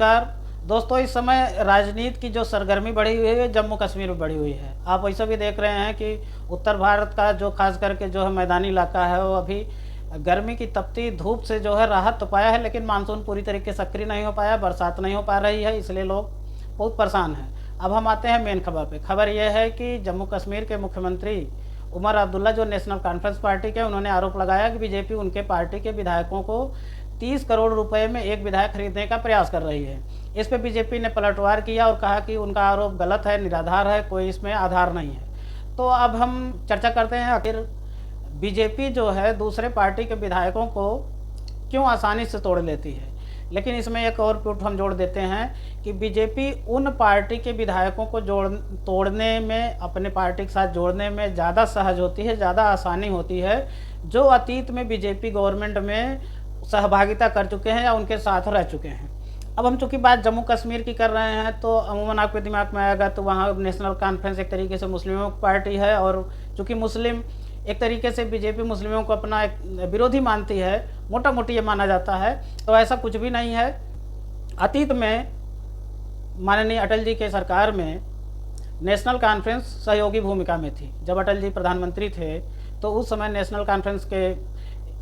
नमस्कार दोस्तों। इस समय राजनीति की जो सरगर्मी बढ़ी हुई है जम्मू कश्मीर में बढ़ी हुई है। आप वैसे भी देख रहे हैं कि उत्तर भारत का जो खास करके जो है मैदानी इलाका है वो अभी गर्मी की तपती धूप से जो है राहत तो पाया है, लेकिन मानसून पूरी तरीके से सक्रिय नहीं हो पाया, बरसात नहीं हो पा रही है, इसलिए लोग बहुत परेशान हैं। अब हम आते हैं मेन खबर पे। खबर यह है कि जम्मू कश्मीर के मुख्यमंत्री उमर अब्दुल्ला जो नेशनल कॉन्फ्रेंस पार्टी के, उन्होंने आरोप लगाया कि बीजेपी उनके पार्टी के विधायकों को 30 करोड़ रुपए में एक विधायक खरीदने का प्रयास कर रही है। इस पे बीजेपी ने पलटवार किया और कहा कि उनका आरोप गलत है, निराधार है, कोई इसमें आधार नहीं है। तो अब हम चर्चा करते हैं आखिर बीजेपी जो है दूसरे पार्टी के विधायकों को क्यों आसानी से तोड़ लेती है। लेकिन इसमें एक और पुट हम जोड़ देते हैं कि बीजेपी उन पार्टी के विधायकों को तोड़ने में, अपने पार्टी के साथ जोड़ने में ज़्यादा सहज होती है, ज़्यादा आसानी होती है, जो अतीत में बीजेपी गवर्नमेंट में सहभागिता कर चुके हैं या उनके साथ रह चुके हैं। अब हम चूँकि बात जम्मू कश्मीर की कर रहे हैं तो अमूमन आपके दिमाग में आएगा तो वहाँ नेशनल कॉन्फ्रेंस एक तरीके से मुस्लिमों की पार्टी है, और चूँकि मुस्लिम एक तरीके से बीजेपी मुस्लिमों को अपना एक विरोधी मानती है, मोटा मोटी ये माना जाता है। तो ऐसा कुछ भी नहीं है। अतीत में माननीय अटल जी के सरकार में नेशनल कॉन्फ्रेंस सहयोगी भूमिका में थी। जब अटल जी प्रधानमंत्री थे तो उस समय नेशनल कॉन्फ्रेंस के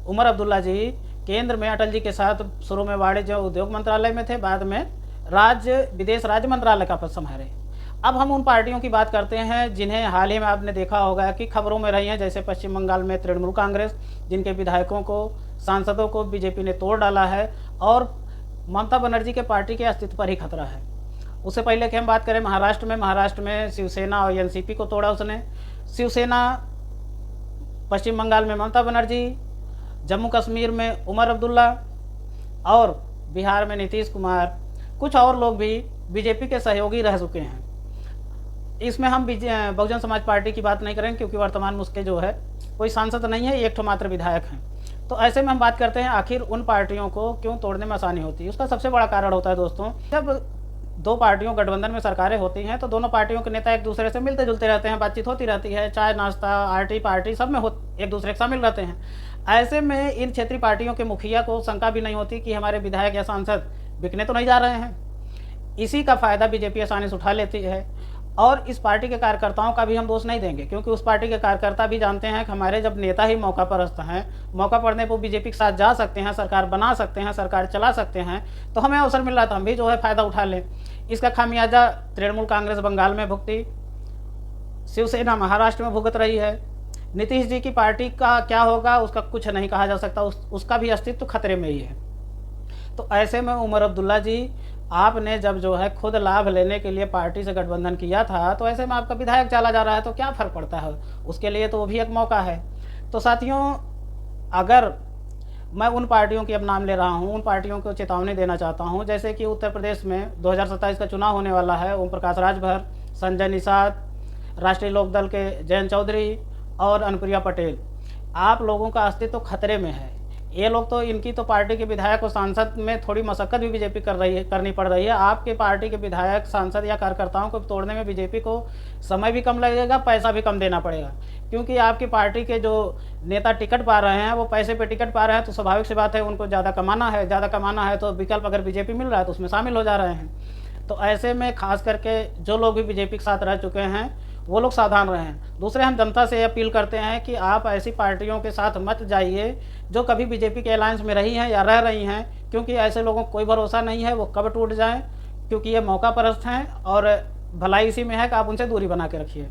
उमर अब्दुल्ला जी केंद्र में अटल जी के साथ शुरू में वाणिज्य उद्योग मंत्रालय में थे, बाद में विदेश राज्य मंत्रालय का पद संभाले। अब हम उन पार्टियों की बात करते हैं जिन्हें हाल ही में आपने देखा होगा कि खबरों में रही हैं, जैसे पश्चिम बंगाल में तृणमूल कांग्रेस, जिनके विधायकों को, सांसदों को बीजेपी ने तोड़ डाला है और ममता बनर्जी के पार्टी के अस्तित्व पर ही खतरा है। उससे पहले कि हम बात करें महाराष्ट्र में शिवसेना और एनसीपी को तोड़ा उसने। शिवसेना, पश्चिम बंगाल में ममता बनर्जी, जम्मू कश्मीर में उमर अब्दुल्ला और बिहार में नीतीश कुमार, कुछ और लोग भी बीजेपी के सहयोगी रह चुके हैं। इसमें हम बहुजन समाज पार्टी की बात नहीं करेंगे क्योंकि वर्तमान में उसके जो है कोई सांसद नहीं है, एक मात्र विधायक हैं। तो ऐसे में हम बात करते हैं आखिर उन पार्टियों को क्यों तोड़ने में आसानी होती है। उसका सबसे बड़ा कारण होता है दोस्तों, जब दो पार्टियों गठबंधन में सरकारें होती हैं तो दोनों पार्टियों के नेता एक दूसरे से मिलते जुलते रहते हैं, बातचीत होती रहती है, चाय नाश्ता, आरटी पार्टी सब में एक दूसरे के शामिल रहते हैं। ऐसे में इन क्षेत्रीय पार्टियों के मुखिया को शंका भी नहीं होती कि हमारे विधायक या सांसद बिकने तो नहीं जा रहे हैं। इसी का फायदा बीजेपी आसानी से उठा लेती है। और इस पार्टी के कार्यकर्ताओं का भी हम दोष नहीं देंगे, क्योंकि उस पार्टी के कार्यकर्ता भी जानते हैं कि हमारे जब नेता ही मौका परस्त हैं, मौका पड़ने पर बीजेपी के साथ जा सकते हैं, सरकार बना सकते हैं, सरकार चला सकते हैं, तो हमें अवसर मिल रहा था हम भी जो है फ़ायदा उठा लें। इसका खामियाजा तृणमूल कांग्रेस बंगाल में भुगती, शिवसेना महाराष्ट्र में भुगत रही है। नीतीश जी की पार्टी का क्या होगा उसका कुछ नहीं कहा जा सकता, उसका भी अस्तित्व खतरे में ही है। तो ऐसे में उमर अब्दुल्ला जी, आपने जब जो है खुद लाभ लेने के लिए पार्टी से गठबंधन किया था, तो ऐसे में आपका विधायक चला जा रहा है तो क्या फ़र्क पड़ता है, उसके लिए तो वो भी एक मौका है। तो साथियों, अगर मैं उन पार्टियों की अब नाम ले रहा हूँ, उन पार्टियों को चेतावनी देना चाहता हूँ, जैसे कि उत्तर प्रदेश में 2027 का चुनाव होने वाला है। ओम प्रकाश राजभर, संजय निषाद, राष्ट्रीय लोकदल के जयंत चौधरी और अनुप्रिया पटेल, आप लोगों का अस्तित्व खतरे में है। ये लोग तो, इनकी तो पार्टी के विधायक और सांसद में थोड़ी मशक्कत भी बीजेपी करनी पड़ रही है। आपके पार्टी के विधायक, सांसद या कार्यकर्ताओं को तोड़ने में बीजेपी को समय भी कम लगेगा, पैसा भी कम देना पड़ेगा, क्योंकि आपकी पार्टी के जो नेता टिकट पा रहे हैं वो पैसे पे टिकट पा रहे हैं, तो स्वाभाविक सी बात है उनको ज़्यादा कमाना है तो विकल्प अगर बीजेपी मिल रहा है तो उसमें शामिल हो जा रहे हैं। तो ऐसे में खास करके जो लोग भी बीजेपी के साथ रह चुके हैं वो लोग सावधान रहें। दूसरे, हम जनता से अपील करते हैं कि आप ऐसी पार्टियों के साथ मत जाइए जो कभी बीजेपी के अलायंस में रही हैं या रह रही हैं, क्योंकि ऐसे लोगों को कोई भरोसा नहीं है वो कब टूट जाएं, क्योंकि ये मौका परस्त हैं और भलाई इसी में है कि आप उनसे दूरी बना के रखिए।